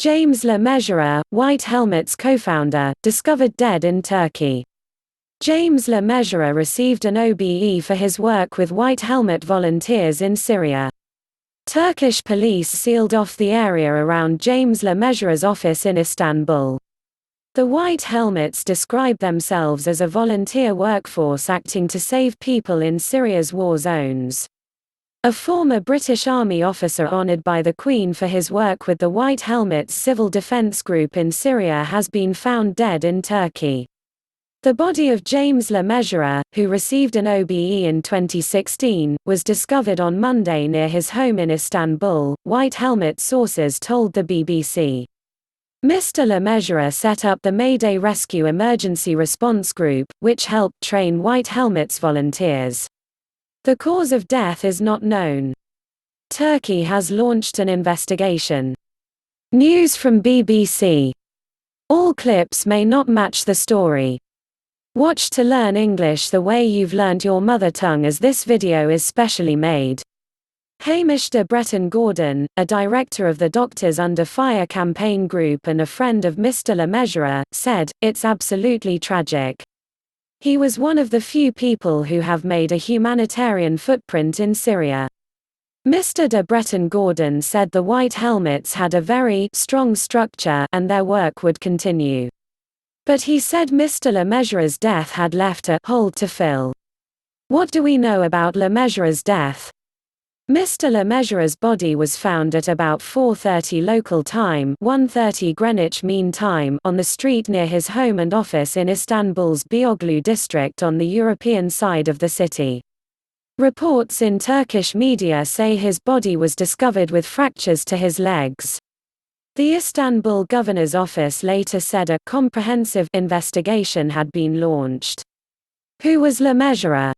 James Le Mesurier, White Helmet's co-founder, discovered dead in Turkey. James Le Mesurier received an OBE for his work with White Helmet volunteers in Syria. Turkish police sealed off the area around James Le Mesurier's office in Istanbul. The White Helmets describe themselves as a volunteer workforce acting to save people in Syria's war zones. A former British Army officer honoured by the Queen for his work with the White Helmets Civil Defence Group in Syria has been found dead in Turkey. The body of James Le Mesurier, who received an OBE in 2016, was discovered on Monday near his home in Istanbul, White Helmet sources told the BBC. Mr. Le Mesurier set up the Mayday Rescue emergency response group, which helped train White Helmets volunteers. The cause of death is not known. Turkey has launched an investigation. News from BBC. All clips may not match the story. Watch to learn English the way you've learnt your mother tongue, as this video is specially made. Hamish de Breton Gordon, a director of the Doctors Under Fire campaign group and a friend of Mr. Le Mesurier, said, "It's absolutely tragic. He was one of the few people who have made a humanitarian footprint in Syria." Mr. de Breton Gordon said the White Helmets had a very strong structure and their work would continue. But he said Mr. Le Mesurier's death had left a hole to fill. What do we know about Le Mesurier's death? Mr. Le Mesurier's body was found at about 4:30 local time, 1:30 Greenwich Mean Time, on the street near his home and office in Istanbul's Beyoğlu district on the European side of the city. Reports in Turkish media say his body was discovered with fractures to his legs. The Istanbul governor's office later said a comprehensive investigation had been launched. Who was Le Mesurier?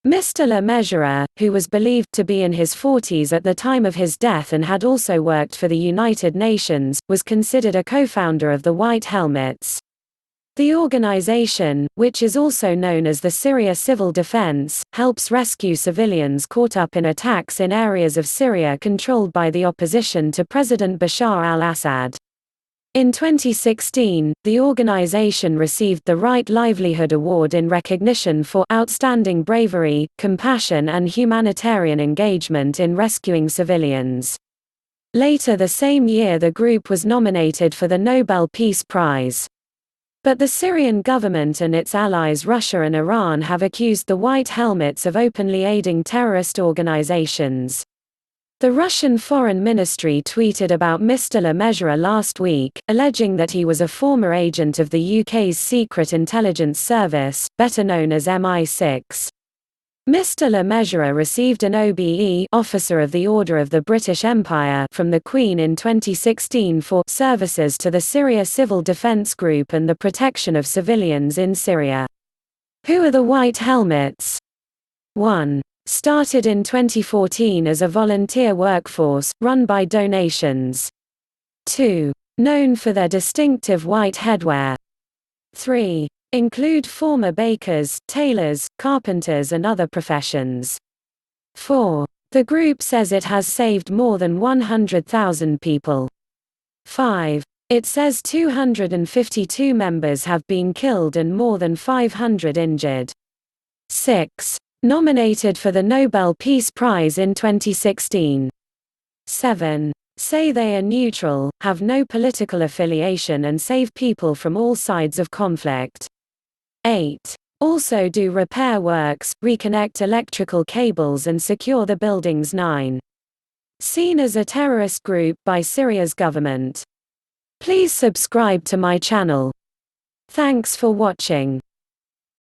Mr. Le Mesurier, who was believed to be in his 40s at the time of his death and had also worked for the United Nations, was considered a co-founder of the White Helmets. The organization, which is also known as the Syria Civil Defense, helps rescue civilians caught up in attacks in areas of Syria controlled by the opposition to President Bashar al-Assad. In 2016, the organization received the Right Livelihood Award in recognition for outstanding bravery, compassion and humanitarian engagement in rescuing civilians. Later the same year the group was nominated for the Nobel Peace Prize. But the Syrian government and its allies Russia and Iran have accused the White Helmets of openly aiding terrorist organizations. The Russian Foreign Ministry tweeted about Mr. Le Mesurier last week, alleging that he was a former agent of the UK's Secret Intelligence Service, better known as MI6. Mr. Le Mesurier received an OBE, Officer of the Order of the British Empire, from the Queen in 2016 for services to the Syria Civil Defence Group and the protection of civilians in Syria. Who are the White Helmets? 1. Started in 2014 as a volunteer workforce, run by donations. 2. Known for their distinctive white headwear. 3. Include former bakers, tailors, carpenters and other professions. 4. The group says it has saved more than 100,000 people. 5. It says 252 members have been killed and more than 500 injured. 6. Nominated for the Nobel Peace Prize in 2016. 7. Say they are neutral, have no political affiliation and save people from all sides of conflict. 8. Also do repair works, reconnect electrical cables and secure the buildings. 9. Seen as a terrorist group by Syria's government. Please subscribe to my channel. Thanks for watching.